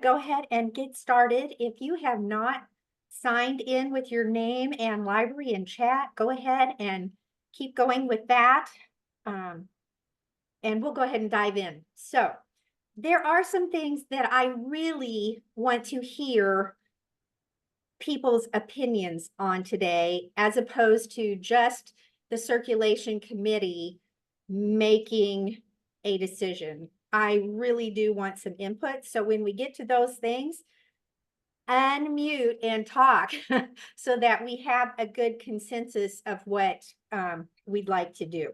go ahead and get started. If you have not signed in with your name and library and chat, go ahead and keep going with that. And we'll go ahead and dive in. So there are some things that I really want to hear people's opinions on today, as opposed to just the circulation committee making a decision. I really do want some input. So when we get to those things, unmute and talk so that we have a good consensus of what we'd like to do.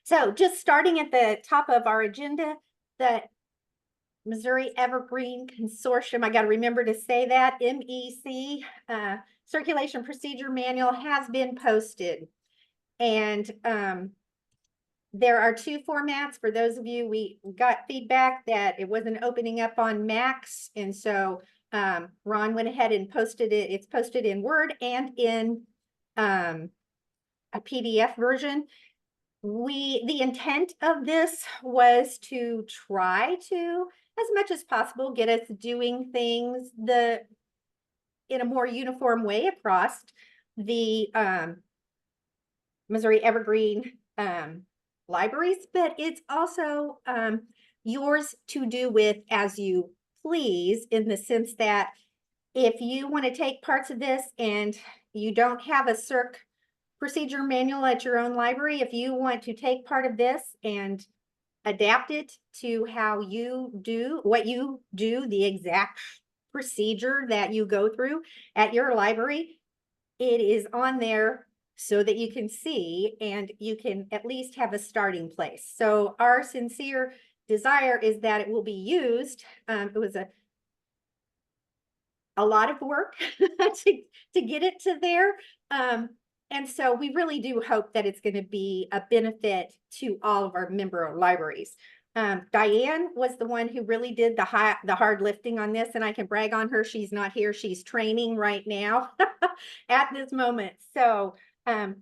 So just starting at the top of our agenda, the Missouri Evergreen Consortium, I got to remember to say that, MEC Circulation Procedure Manual has been posted. And there are two formats. For those of you, we got feedback that it wasn't opening up on Macs. And so Ron went ahead and posted it. It's posted in Word and in a PDF version. The intent of this was to try to, as much as possible, get us doing things in a more uniform way across the Missouri Evergreen libraries, but it's also yours to do with as you please, in the sense that if you want to take parts of this and you don't have a circ procedure manual at your own library, if you want to take part of this and adapt it to how you do what you do, the exact procedure that you go through at your library, it is on there so that you can see and you can at least have a starting place. So our sincere desire is that it will be used. It was a lot of work to get it to there. And so we really do hope that it's going to be a benefit to all of our member libraries. Diane was the one who really did the hard lifting on this, and I can brag on her. She's not here. She's training right now at this moment. So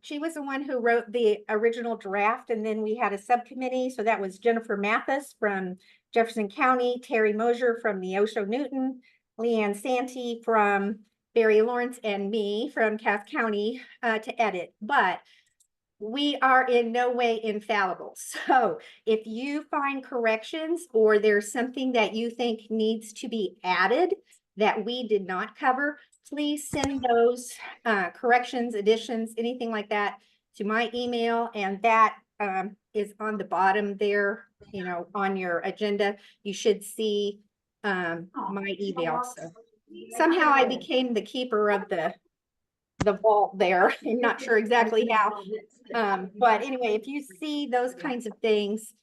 she was the one who wrote the original draft, and then we had a subcommittee. So that was Jennifer Mathis from Jefferson County, Terry Mosier from Neosho Newton, Leanne Santee from Barry Lawrence, and me from Cass County to edit. But we are in no way infallible. So if you find corrections or there's something that you think needs to be added that we did not cover, please send those corrections, additions, anything like that to my email. And that is on the bottom there, on your agenda. You should see my email. So somehow I became the keeper of the vault there. I'm not sure exactly how. But anyway, if you see those kinds of things,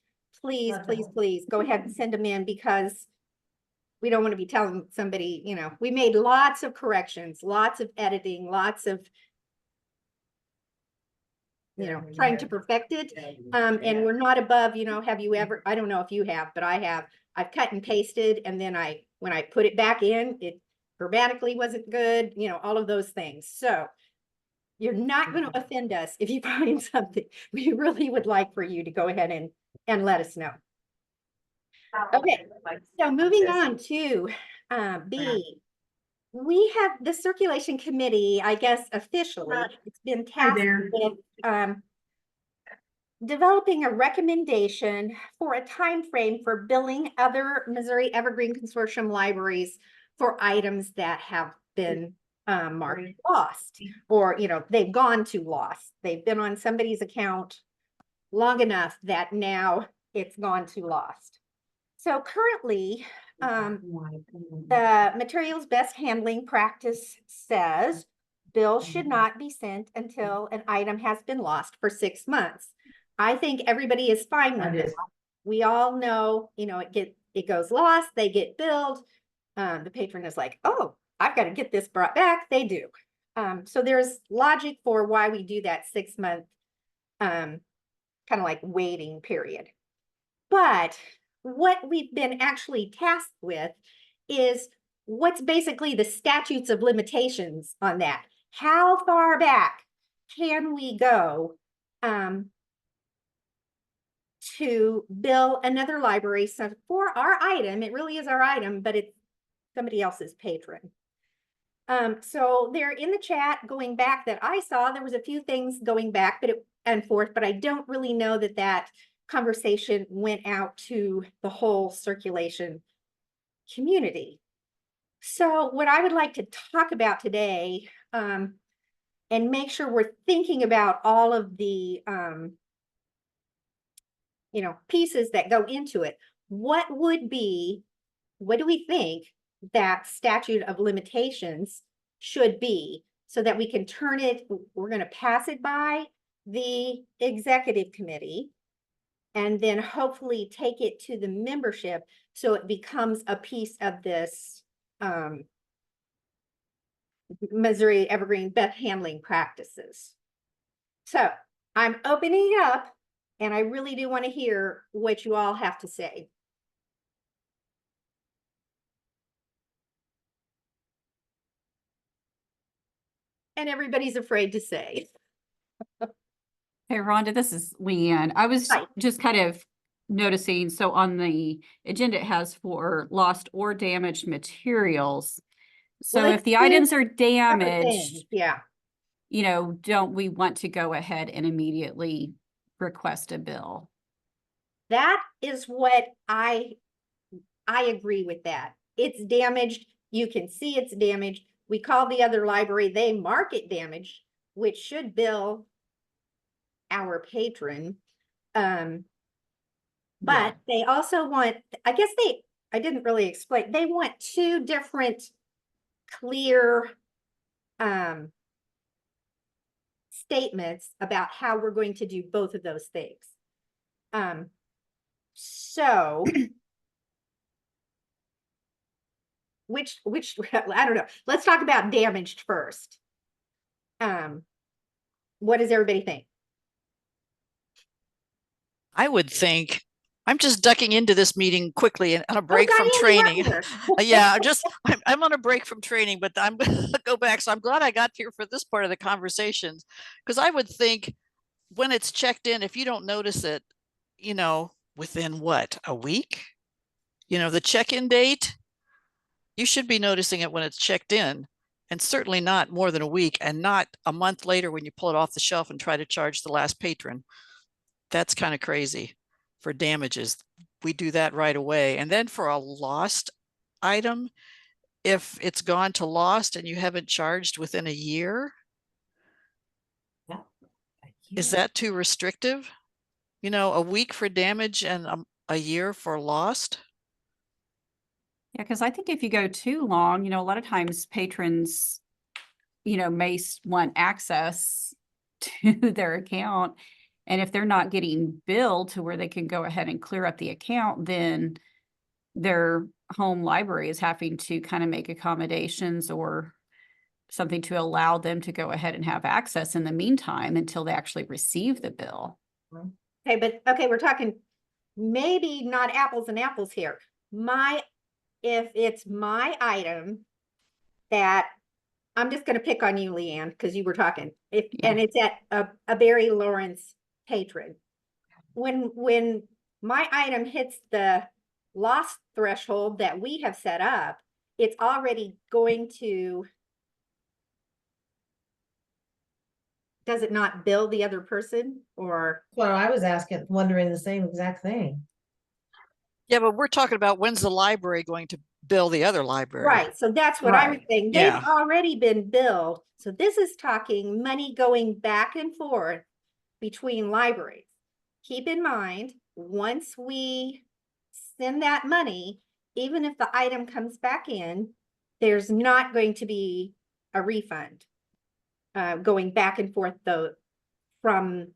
please, please, please go ahead and send them in, because we don't want to be telling somebody, we made lots of corrections, lots of editing, lots of, trying to perfect it. And we're not above, have you ever, I don't know if you have, but I have, I've cut and pasted. And then when I put it back in, it grammatically wasn't good, all of those things. So you're not going to offend us if you find something. We really would like for you to go ahead and let us know. Okay, so moving on to B. We have the circulation committee, I guess officially, it's been tasked with developing a recommendation for a time frame for billing other Missouri Evergreen Consortium libraries for items that have been marked lost, or they've gone to lost. They've been on somebody's account long enough that now it's gone to lost. So currently, the materials best handling practice says bills should not be sent until an item has been lost for 6 months. I think everybody is fine with this. We all know, it goes lost, they get billed. The patron is like, oh, I've got to get this brought back. They do. So there's logic for why we do that 6 month kind of like waiting period. But what we've been actually tasked with is what's basically the statutes of limitations on that. How far back can we go to bill another library? So for our item, it really is our item, but somebody else's patron. So they're in the chat going back that I saw, there was a few things going back, and forth, but I don't really know that that conversation went out to the whole circulation community. So what I would like to talk about today, and make sure we're thinking about all of the, pieces that go into it. What do we think that statute of limitations should be so that we can turn it, we're going to pass it by the executive committee and then hopefully take it to the membership so it becomes a piece of this Missouri Evergreen Beth handling practices. So I'm opening it up and I really do want to hear what you all have to say. And everybody's afraid to say. Hey, Rhonda, this is Leanne. I was Hi. just kind of noticing, so on the agenda it has for lost or damaged materials. So Well, if the items are other damaged, things, yeah. Don't we want to go ahead and immediately request a bill? That is what I agree with that. It's damaged. You can see it's damaged. We call the other library, they mark it damaged, which should bill our patron. But they also want, I guess I didn't really explain, they want two different clear statements about how we're going to do both of those things. So which I don't know. Let's talk about damaged first. What does everybody think? I would think I'm just ducking into this meeting quickly and on a break from Diane, training. Yeah, I'm on a break from training, but I'm going to go back. So I'm glad I got here for this part of the conversation, because I would think when it's checked in, if you don't notice it, within what, a week, the check-in date, you should be noticing it when it's checked in, and certainly not more than a week, and not a month later when you pull it off the shelf and try to charge the last patron. That's kind of crazy. For damages, we do that right away. And then for a lost item, if it's gone to lost and you haven't charged within a year, is that too restrictive? A week for damage and a year for lost? Yeah, because I think if you go too long, a lot of times patrons, may want access to their account. And if they're not getting billed to where they can go ahead and clear up the account, then their home library is having to kind of make accommodations or something to allow them to go ahead and have access in the meantime until they actually receive the bill. Okay, we're talking maybe not apples and apples here. If it's my item that I'm just going to pick on you, Leanne, because you were talking. And it's at a Barry Lawrence patron. When my item hits the loss threshold that we have set up, it's already going to. Does it not bill the other person, or? Well, I was wondering the same exact thing. Yeah, but we're talking about when's the library going to bill the other library? Right, so that's what I was saying. They've Yeah. already been billed. So this is talking money going back and forth between libraries. Keep in mind, once we send that money, even if the item comes back in, there's not going to be a refund going back and forth from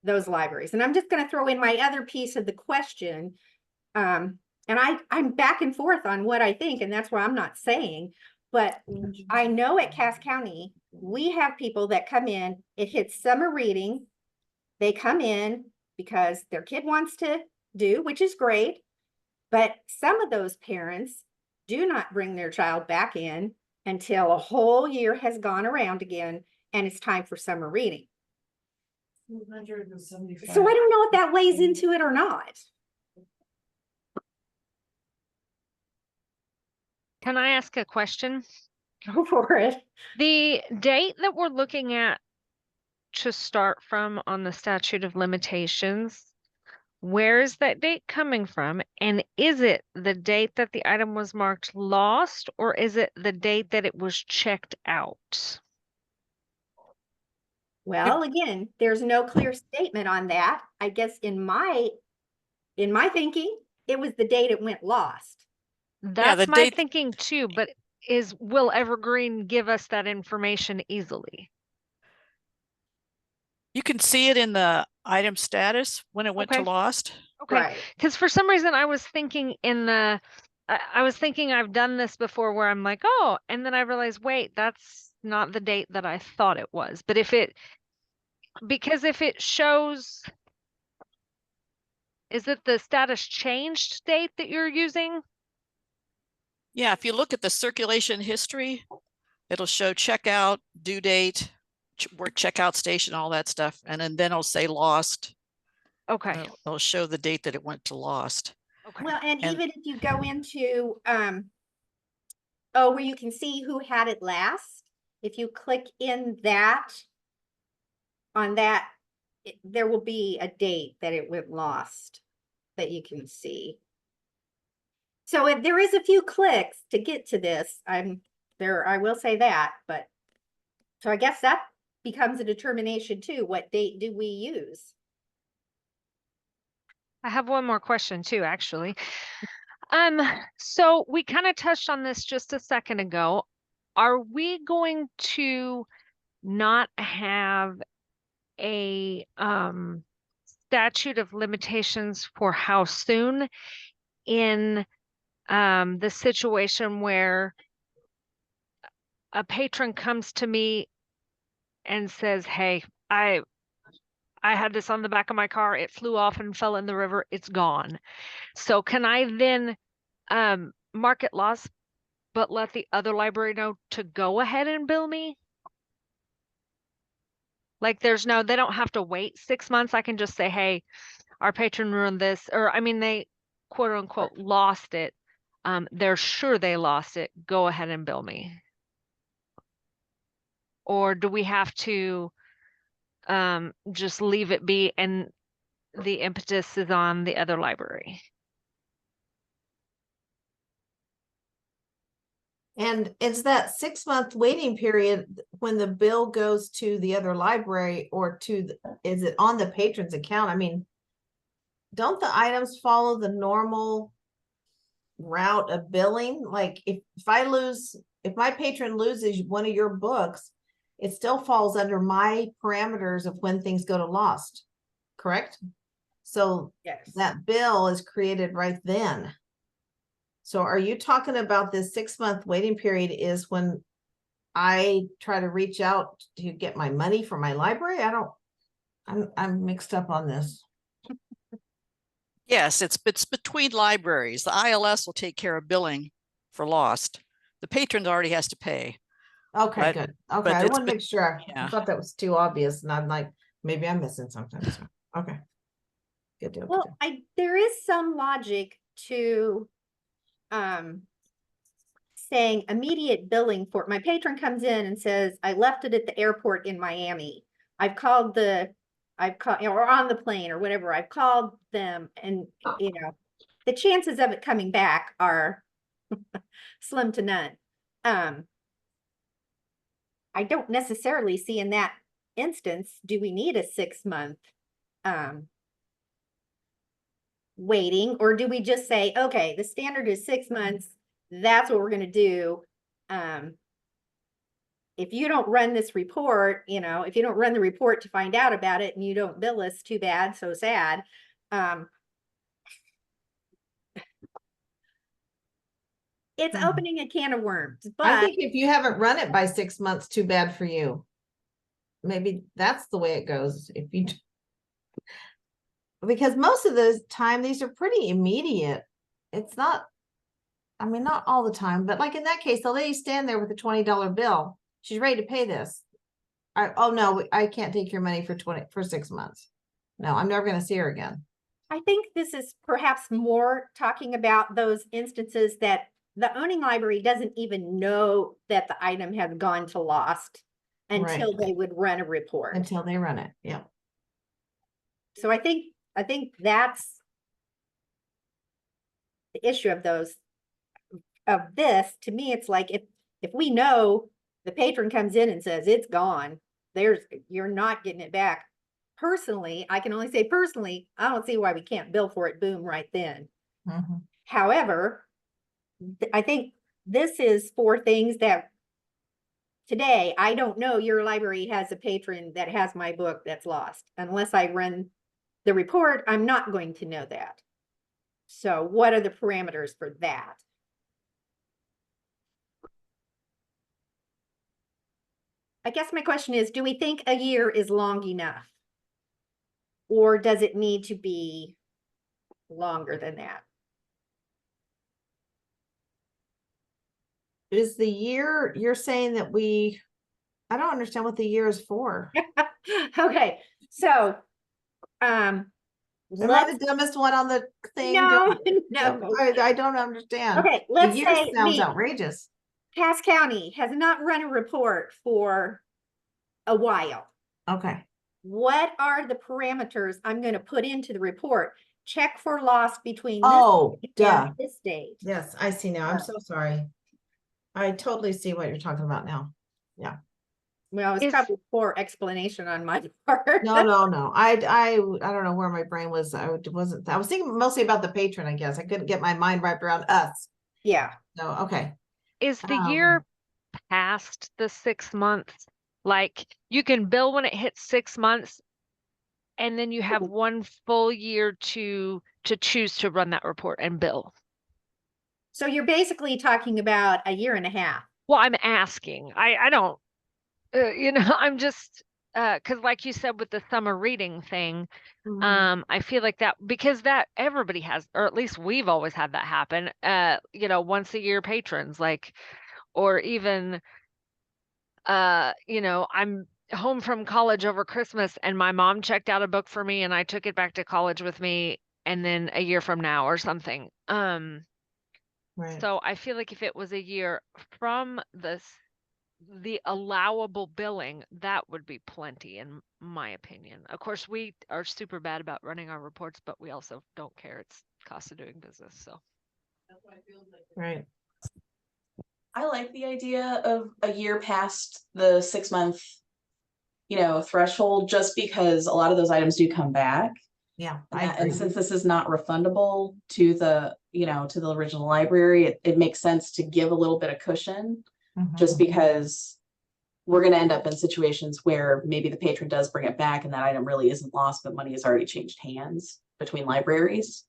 those libraries. And I'm just going to throw in my other piece of the question. And I'm back and forth on what I think, and that's why I'm not saying, but I know at Cass County, we have people that come in, it hits summer reading. They come in because their kid wants to do, which is great. But some of those parents do not bring their child back in until a whole year has gone around again, and it's time for summer reading. So I don't know if that weighs into it or not. Can I ask a question? Go for it. The date that we're looking at to start from on the statute of limitations, where is that date coming from? And is it the date that the item was marked lost, or is it the date that it was checked out? Well, again, there's no clear statement on that. I guess in my thinking, it was the date it went lost. Yeah, That's the my date, thinking too, but will Evergreen give us that information easily? you can see it in the item status when it went to Okay. lost. Okay, Right. because for some reason I was thinking I was thinking I've done this before where I'm like, oh, and then I realized, wait, that's not the date that I thought it was. But because if it shows, is it the status changed date that you're using? Yeah, if you look at the circulation history, it'll show checkout, due date, work checkout station, all that stuff. And then it'll say lost. Okay, It'll show the date that it went to lost. okay. Well, and And- even if you go into, oh, where you can see who had it last, if you click in that, on that, there will be a date that it went lost that you can see. So if there is a few clicks to get to this, I will say that, but so I guess that becomes a determination too. What date do we use? I have one more question too, actually. So we kind of touched on this just a second ago. Are we going to not have a statute of limitations for how soon in the situation where a patron comes to me and says, hey, I had this on the back of my car, it flew off and fell in the river, it's gone. So can I then mark it lost but let the other library know to go ahead and bill me? Like they don't have to wait 6 months. I can just say, hey, our patron ruined this, or I mean, they quote unquote lost it. They're sure they lost it. Go ahead and bill me. Or do we have to just leave it be and the impetus is on the other library? And is that 6-month waiting period when the bill goes to the other library or is it on the patron's account? I mean, don't the items follow the normal route of billing? Like if my patron loses one of your books, it still falls under my parameters of when things go to lost, correct? So Yes. that bill is created right then. So are you talking about this 6-month waiting period is when I try to reach out to get my money for my library? I'm mixed up on this. Yes, it's between libraries. The ILS will take care of billing for lost. The patron already has to pay. Okay, But- good. Okay, but I it's want to make sure. I yeah. thought that was too obvious and I'm like, maybe I'm missing something. So, okay. Good deal. Good Well, deal. there is some logic to saying immediate billing for my patron comes in and says, I left it at the airport in Miami. I've called or on the plane or whatever. I've called them and the chances of it coming back are slim to none. I don't necessarily see in that instance, do we need a 6-month waiting, or do we just say, okay, the standard is 6 months, that's what we're going to do. If you don't run this report, if you don't run the report to find out about it and you don't bill us, too bad, so sad. It's Mhm. opening a can of worms, I but think if you haven't run it by 6 months, too bad for you. Maybe that's the way it goes. Because most of the time, these are pretty immediate. It's not, I mean, not all the time, but like in that case, the lady stand there with a $20 bill. She's ready to pay this. Oh no, I can't take your money for 6 months. No, I'm never gonna see her again. I think this is perhaps more talking about those instances that the owning library doesn't even know that the item has gone to lost until Right. they would run a report. Until they run it, yeah. So I think that's the issue of this. To me, it's like if we know the patron comes in and says it's gone, you're not getting it back. Personally, I can only say personally, I don't see why we can't bill for it, boom, right then. Mhm. However, I think this is for things that today, I don't know your library has a patron that has my book that's lost. Unless I run the report, I'm not going to know that. So what are the parameters for that? I guess my question is, do we think a year is long enough? Or does it need to be longer than that? Is the year, you're saying that I don't understand what the year is for. Okay, so, Am I let's, the dumbest one on the thing? no, no. I don't understand. Okay, The let's year say sounds me, outrageous. Cass County has not run a report for a while. Okay. What are the parameters I'm going to put into the report? Check for loss between this Oh, date duh. and this date. Yes, I see now. I'm so sorry. I totally see what you're talking about now. Yeah. Well, it's Is- probably poor explanation on my part. No. I don't know where my brain was. I was thinking mostly about the patron, I guess. I couldn't get my mind wrapped around us. Yeah. So, okay. Is the year past the 6 months? Like you can bill when it hits 6 months and then you have one full year to choose to run that report and bill. So you're basically talking about a year and a half. Well, I'm asking. I don't, I'm just, cause like you said with the summer reading thing, I feel like that because that everybody has, or at least we've always had that happen. Once a year patrons, like, or even, I'm home from college over Christmas and my mom checked out a book for me and I took it back to college with me and then a year from now or something. Right. So I feel like if it was a year from the allowable billing, that would be plenty in my opinion. Of course, we are super bad about running our reports, but we also don't care. It's cost of doing business. So Right. I like the idea of a year past the 6 month, threshold, just because a lot of those items do come back. Yeah. And since this is not refundable to to the original library, it makes sense to give a little bit of cushion, just because we're going to end up in situations where maybe the patron does bring it back and that item really isn't lost, but money has already changed hands between libraries.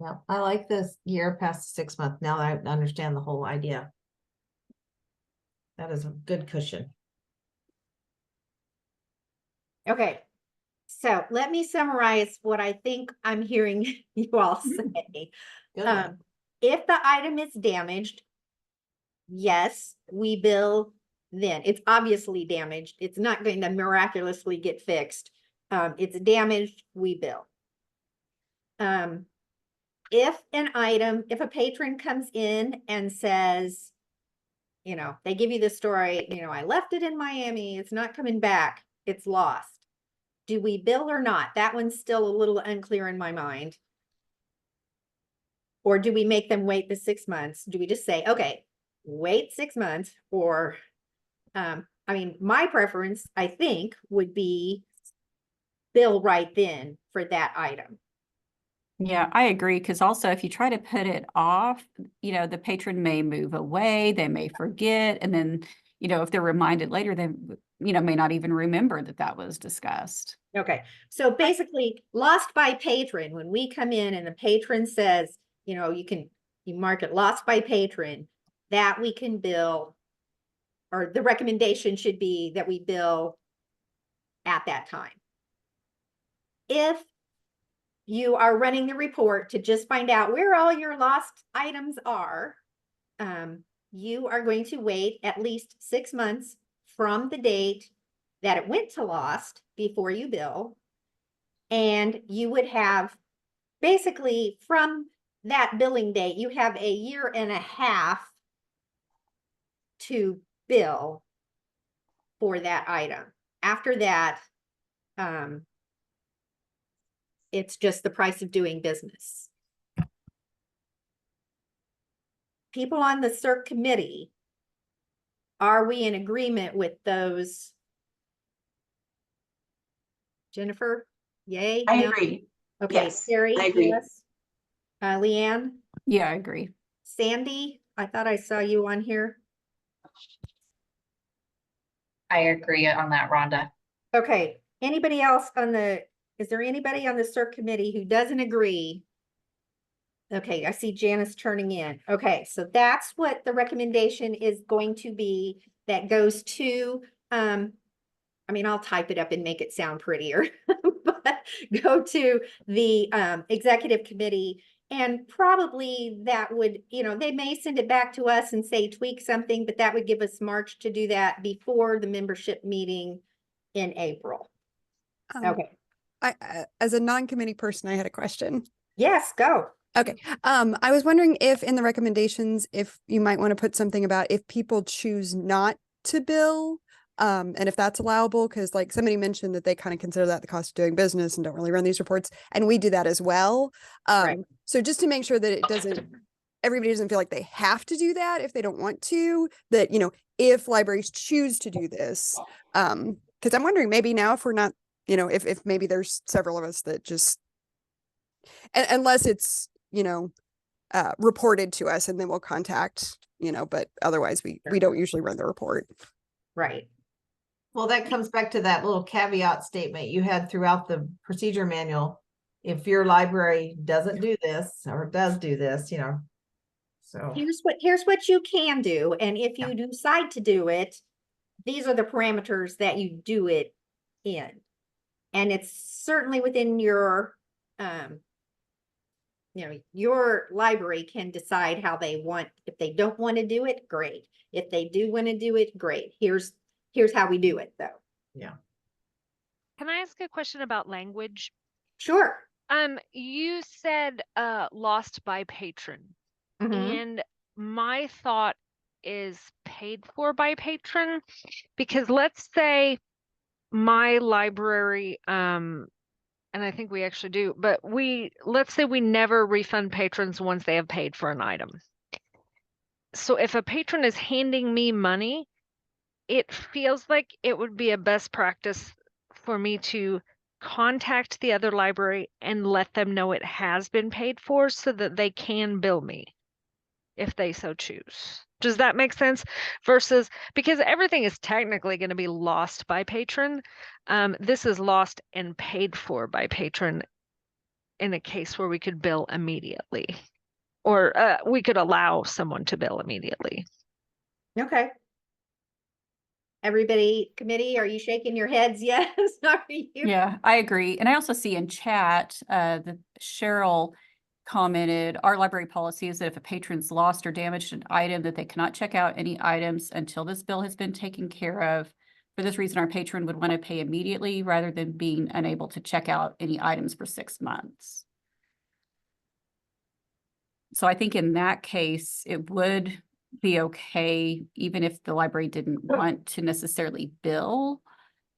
Yeah, I like this year past 6 months. Now that I understand the whole idea. That is a good cushion. Okay. So let me summarize what I think I'm hearing you all say. Good. If the item is damaged, yes, we bill then. It's obviously damaged. It's not going to miraculously get fixed. It's damaged, we bill. If a patron comes in and says, they give you the story, I left it in Miami, it's not coming back, it's lost. Do we bill or not? That one's still a little unclear in my mind. Or do we make them wait the 6 months? Do we just say, okay, wait 6 months? Or, my preference, I think, would be bill right then for that item. Yeah, I agree. Because also if you try to put it off, the patron may move away, they may forget. And then, if they're reminded later, they, may not even remember that was discussed. Okay, so basically lost by patron, when we come in and the patron says, you mark it lost by patron, that we can bill, or the recommendation should be that we bill at that time. If you are running the report to just find out where all your lost items are, you are going to wait at least 6 months from the date that it went to lost before you bill. And you would have basically from that billing date, you have a year and a half to bill for that item. After that, it's just the price of doing business. People on the CERC committee, are we in agreement with those? Jennifer, yay? I No? agree. Okay, Yes, Carrie, I agree. yes. Leanne, Yeah, I agree. Sandy, I thought I saw you on here. I agree on that, Rhonda. Okay, anybody else on the, is there anybody on the CERC committee who doesn't agree? Okay, I see Janice turning in. Okay, so that's what the recommendation is going to be, that goes to, I mean, I'll type it up and make it sound prettier, but go to the executive committee. And probably that would, you know, they may send it back to us and say tweak something, but that would give us March to do that before the membership meeting in April. Okay, As a non-committee person, I had a question. yes, go. Okay. I was wondering if in the recommendations, if you might want to put something about if people choose not to bill, and if that's allowable, because like somebody mentioned that they kind of consider that the cost of doing business and don't really run these reports, and we do that as well. Right. So just to make sure that it doesn't, everybody doesn't feel like they have to do that if they don't want to, that, you know, if libraries choose to do this, because I'm wondering maybe now if we're not, you know, if maybe there's several of us that just, unless it's, you know, reported to us and then we'll contact, you know, but otherwise we don't usually run the report. Right. Well, that comes back to that little caveat statement you had throughout the procedure manual. If your library doesn't do this or does do this, you know, so. Here's what you can do. And if you decide to do it, these are the parameters that you do it in. And it's certainly within your, you know, your library can decide how they want. If they don't want to do it, great. If they do want to do it, great. Here's how we do it though. Yeah. Can I ask a question about language? Sure. You said lost by patron. Mhm. And my thought is paid for by patron, because let's say my library, and I think we actually do, but let's say we never refund patrons once they have paid for an item. So if a patron is handing me money, it feels like it would be a best practice for me to contact the other library and let them know it has been paid for so that they can bill me if they so choose. Does that make sense? Versus, because everything is technically going to be lost by patron. This is lost and paid for by patron in a case where we could bill immediately, or we could allow someone to bill immediately. Okay. Everybody, committee, are you shaking your heads? Yes. Are you? Yeah, I agree. And I also see in chat, that Cheryl commented, our library policy is that if a patron's lost or damaged an item, that they cannot check out any items until this bill has been taken care of. For this reason, our patron would want to pay immediately rather than being unable to check out any items for 6 months. So I think in that case, it would be okay, even if the library didn't want to necessarily bill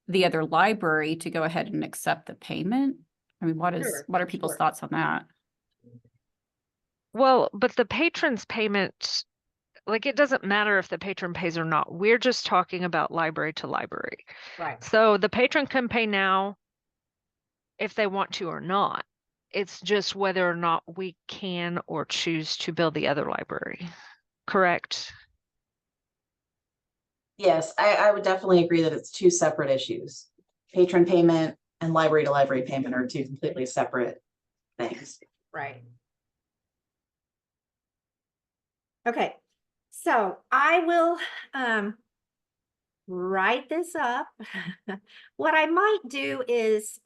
the other library, to go ahead and accept the payment. I mean, what are people's Sure. thoughts on that? Well, but the patron's payment, like, it doesn't matter if the patron pays or not. We're just talking about library to library. Right. So the patron can pay now if they want to or not. It's just whether or not we can or choose to bill the other library. Correct? Yes, I would definitely agree that it's two separate issues. Patron payment and library to library payment are two completely separate things. Right. Okay. So I will write this up. What I might do is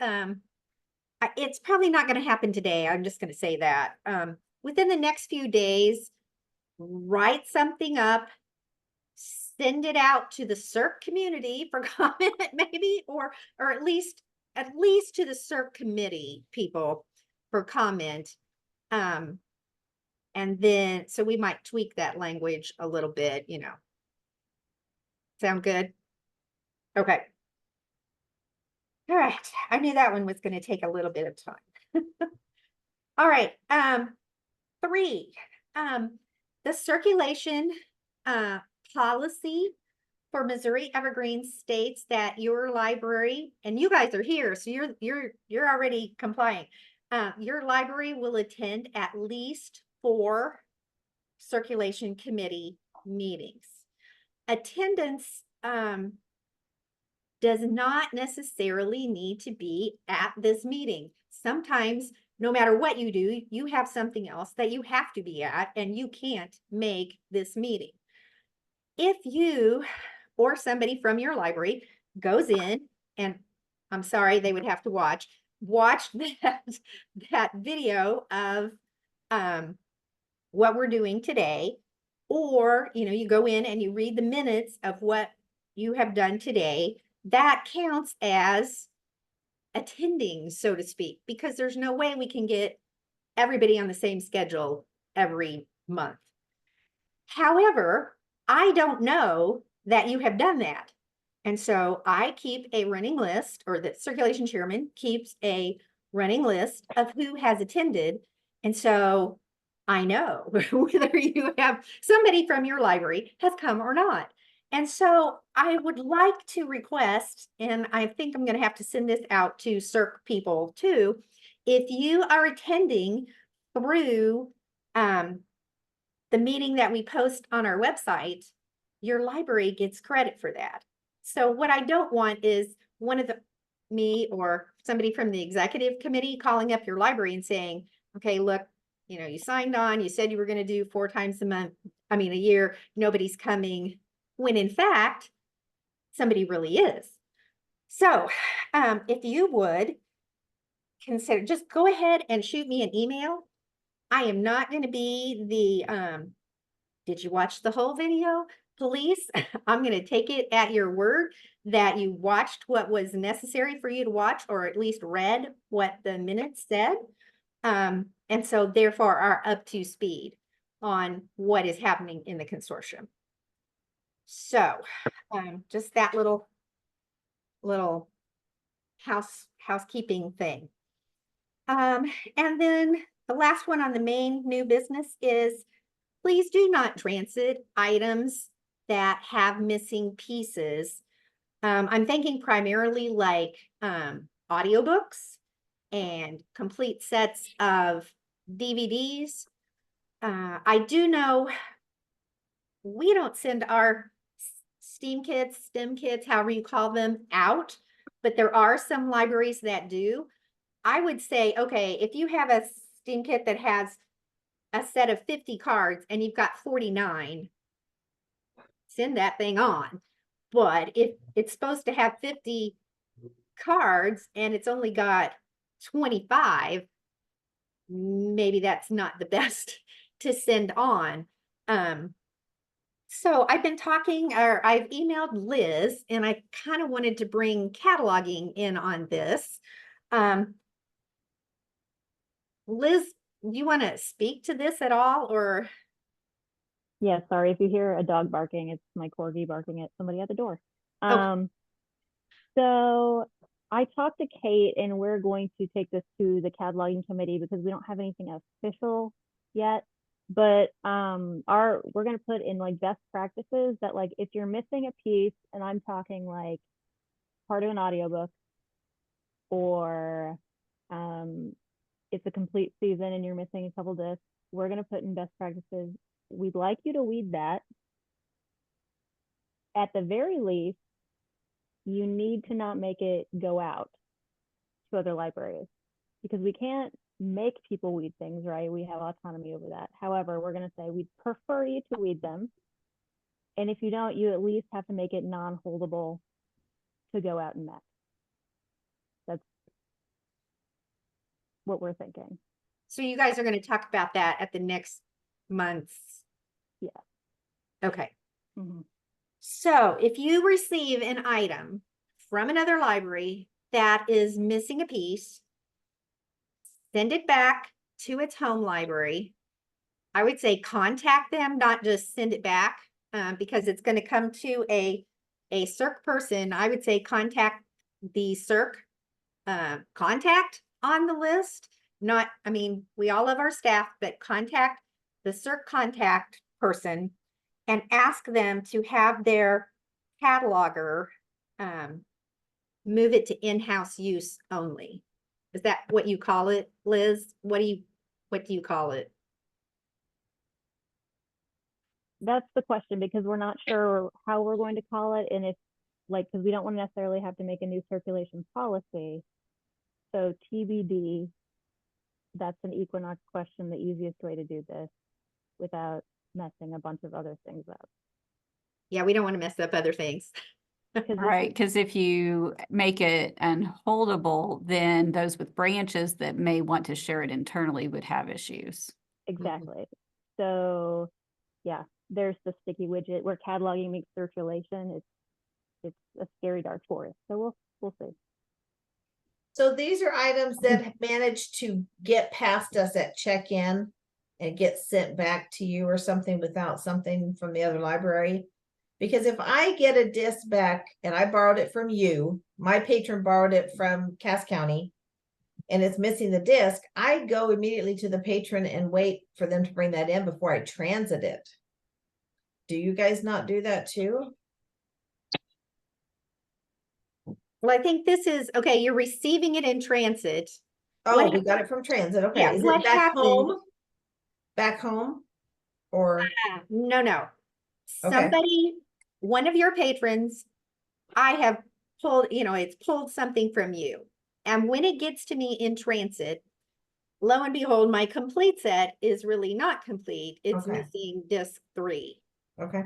it's probably not going to happen today. I'm just going to say that. Within the next few days, write something up, send it out to the CERC community for comment, maybe, or at least to the CERC committee people. for comment. And then, so we might tweak that language a little bit, you know. Sound good? Okay. All right, I knew that one was going to take a little bit of time. All right, 3, the circulation policy for Missouri Evergreen states that your library, and you guys are here, so you're already complying. Your library will attend at least 4 circulation committee meetings. Attendance does not necessarily need to be at this meeting. Sometimes, no matter what you do, you have something else that you have to be at, and you can't make this meeting. If you or somebody from your library goes in, and I'm sorry, they would have to watch that video of what we're doing today, or you go in and you read the minutes of what you have done today, that counts as attending, so to speak, because there's no way we can get everybody on the same schedule every month. However, I don't know that you have done that. And so I keep a running list, or the circulation chairman keeps a running list of who has attended. And so I know whether you have somebody from your library has come or not. And so I would like to request, and I think I'm going to have to send this out to circ people too, if you are attending through the meeting that we post on our website, your library gets credit for that. So what I don't want is me or somebody from the executive committee calling up your library and saying, okay, look, you signed on, you said you were going to do 4 times a year, nobody's coming, when in fact, somebody really is. So if you would consider, just go ahead and shoot me an email. I am not going to be the, did you watch the whole video, police? I'm going to take it at your word that you watched what was necessary for you to watch, or at least read what the minutes said. And so therefore are up to speed on what is happening in the consortium. So just that little housekeeping thing. And then the last one on the main new business is, please do not transit items that have missing pieces. I'm thinking primarily like audiobooks and complete sets of DVDs. I do know we don't send our STEAM kits, however you call them, out, but there are some libraries that do. I would say, okay, if you have a STEAM kit that has a set of 50 cards and you've got 49, send that thing on. But if it's supposed to have 50 cards and it's only got 25, maybe that's not the best to send on. So I've been talking, or I've emailed Liz, and I kind of wanted to bring cataloging in on this. Liz, you want to speak to this at all, or? Yeah, sorry if you hear a dog barking, it's my corgi barking at somebody at the door. Okay. So I talked to Kate, and we're going to take this to the cataloging committee because we don't have anything official yet. But we're gonna put in like best practices that, like, if you're missing a piece, and I'm talking like part of an audiobook, or it's a complete season and you're missing a couple discs, we're gonna put in best practices. We'd like you to weed that. At the very least, you need to not make it go out to other libraries, because we can't make people weed things, right? We have autonomy over that. However, we're going to say we'd prefer you to weed them. And if you don't, you at least have to make it non-holdable to go out and MEC. That's what we're thinking. So you guys are going to talk about that at the next month's? Yeah. Okay. Mm-hmm. So if you receive an item from another library that is missing a piece, send it back to its home library. I would say contact them, not just send it back, because it's going to come to a CERC person. I would say contact the CERC contact on the list. Not, I mean, we all love our staff, but contact the CERC contact person and ask them to have their cataloger move it to in-house use only. Is that what you call it, Liz? What do you call it? That's the question, because we're not sure how we're going to call it, and if, like, because we don't want to necessarily have to make a new circulation policy. So TBD, that's an Equinox question, the easiest way to do this without messing a bunch of other things up. Yeah, we don't want to mess up other things. 'Cause this Right, is- because if you make it unholdable, then those with branches that may want to share it internally would have issues. Exactly. So, yeah, there's the sticky widget where cataloging makes circulation. It's a scary dark forest. So we'll see. So these are items that manage to get past us at check-in and get sent back to you or something without something from the other library. Because if I get a disc back and I borrowed it from you, my patron borrowed it from Cass County, and it's missing the disc, I go immediately to the patron and wait for them to bring that in before I transit it. Do you guys not do that too? Well, I think this is, okay, you're receiving it in transit. Oh, What we got it from transit. Okay. Yeah, Is what it back happened- home? Back home? Or, No. Okay. Somebody, one of your patrons, I have pulled, it's pulled something from you. And when it gets to me in transit, lo and behold, my complete set is really not complete. It's Okay. missing disc 3. okay,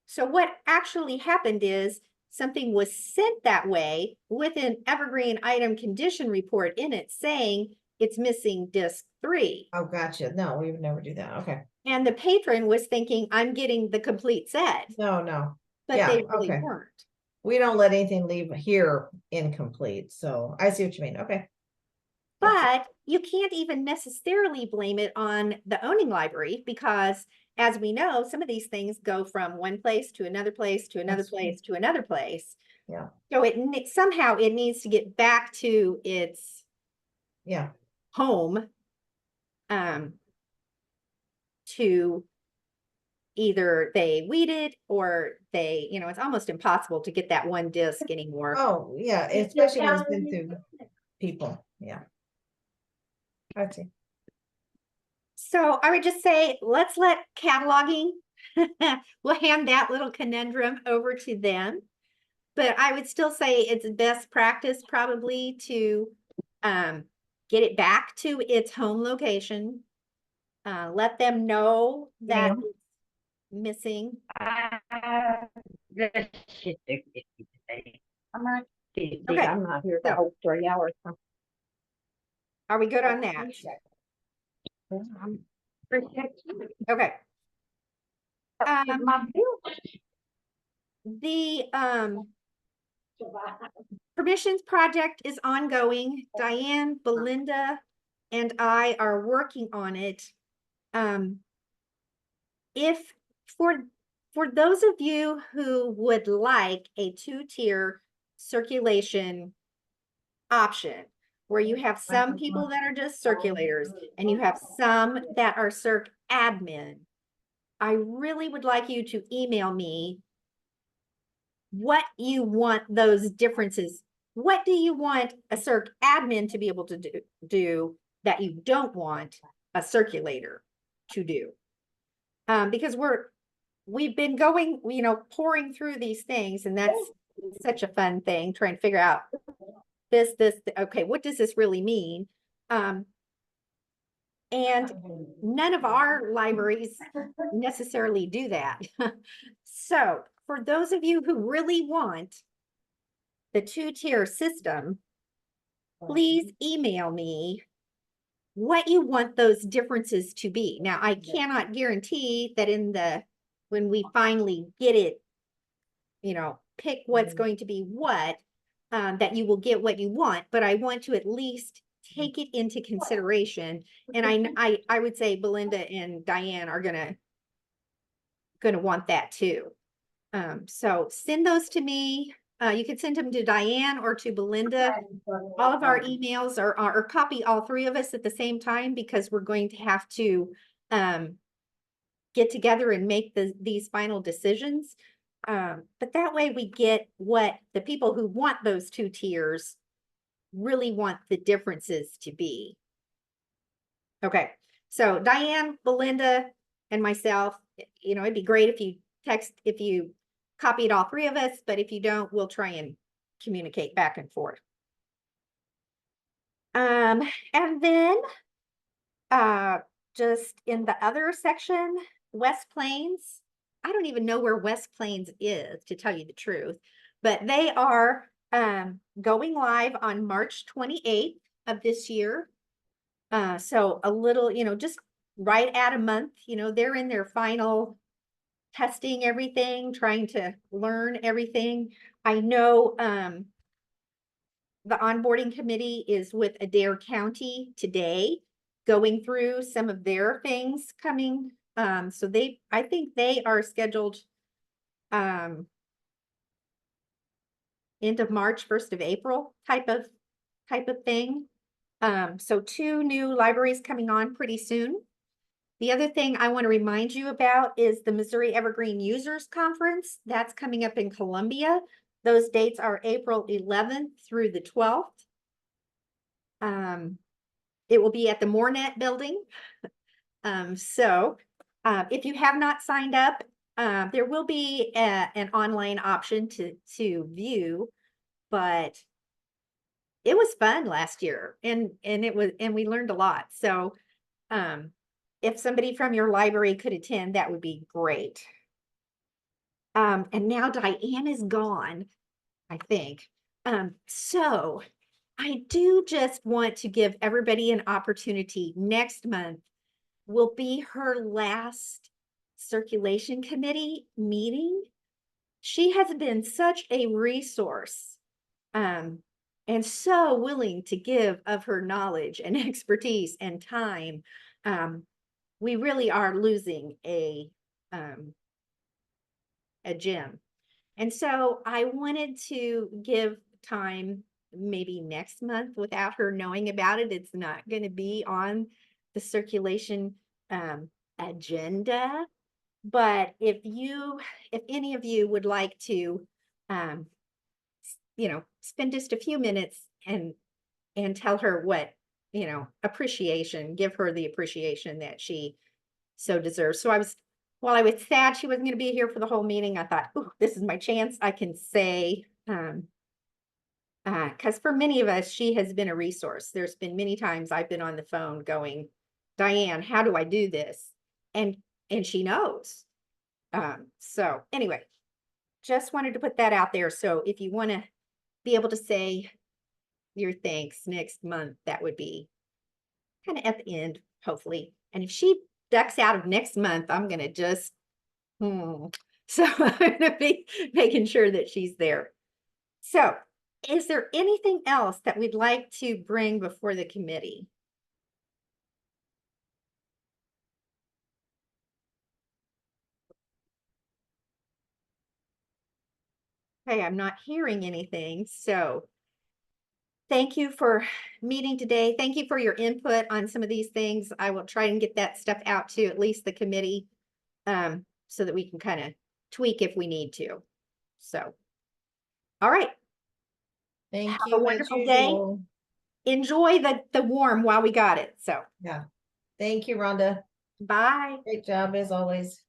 So what actually happened is something was sent that way with an evergreen item condition report in it saying it's missing disc 3. oh, gotcha. No, we would never do that. Okay. And the patron was thinking, I'm getting the complete set, No. but Yeah, they really okay. weren't. We don't let anything leave here incomplete. So I see what you mean. Okay. But you can't even necessarily blame it on the owning library because, as we know, some of these things go from one place to another place to another That's true. place to another place. Yeah. So somehow it needs to get back to its Yeah. home to either they weed it or they, it's almost impossible to get that one disc anymore. Oh, yeah. Especially when it's been through people. Yeah. I see. So I would just say, let's let cataloging, we'll hand that little conundrum over to them. But I would still say it's best practice probably to get it back to its home location. Let them know that Ma'am? it's missing. I'm not, Okay, I'm not here the so- whole 3 hours. Are we good on that? Okay. My bill. The permissions project is ongoing. Diane, Belinda, and I are working on it. If for those of you who would like a 2-tier circulation option, where you have some people that are just circulators and you have some that are circ admin, I really would like you to email me what you want those differences. What do you want a circ admin to be able to do that you don't want a circulator to do? Because we've been going, pouring through these things, and that's such a fun thing, trying to figure out this, okay, what does this really mean? And none of our libraries necessarily do that. So for those of you who really want the 2-tier system, please email me what you want those differences to be. Now, I cannot guarantee that when we finally get it, pick what's going to be what, that you will get what you want, but I want to at least take it into consideration. And I would say Belinda and Diane are gonna want that too. So send those to me. You can send them to Diane or to Belinda. All of our emails or copy all three of us at the same time, because we're going to have to get together and make these final decisions. But that way we get what the people who want those two tiers really want the differences to be. Okay, so Diane, Belinda, and myself, it'd be great if you copied all three of us, but if you don't, we'll try and communicate back and forth. And then just in the other section, West Plains, I don't even know where West Plains is, to tell you the truth, but they are going live on March 28th of this year. So a little, just right at a month, they're in their final testing everything, trying to learn everything. I know the onboarding committee is with Adair County today, going through some of their things coming. So I think they are scheduled end of March, 1st of April type of thing. So 2 new libraries coming on pretty soon. The other thing I want to remind you about is the Missouri Evergreen Users Conference. That's coming up in Columbia. Those dates are April 11th through the 12th. It will be at the Moornet building. So if you have not signed up, there will be an online option to view, but it was fun last year, and we learned a lot. So if somebody from your library could attend, that would be great. And now Diane is gone, I think. So I do just want to give everybody an opportunity. Next month will be her last circulation committee meeting. She has been such a resource, and so willing to give of her knowledge and expertise and time. We really are losing a gem. And so I wanted to give time maybe next month without her knowing about it. It's not going to be on the circulation agenda. But if any of you would like to, spend just a few minutes and tell her what, appreciation, give her the appreciation that she so deserves. So while I was sad she wasn't going to be here for the whole meeting, I thought, oh, this is my chance. I can say, because for many of us, she has been a resource. There's been many times I've been on the phone going, Diane, how do I do this? And she knows. So anyway, just wanted to put that out there. So if you want to be able to say your thanks next month, that would be kind of at the end, hopefully. And if she ducks out of next month, I'm going to just, so I'm going to be making sure that she's there. So is there anything else that we'd like to bring before the committee? Okay, I'm not hearing anything. So thank you for meeting today. Thank you for your input on some of these things. I will try and get that stuff out to at least the committee, so that we can kind of tweak if we need to. So, all right. Thank Have you. a as wonderful day. usual. Enjoy the warm while we got it. So, Yeah. Thank you, Rhonda. bye. Great job as always.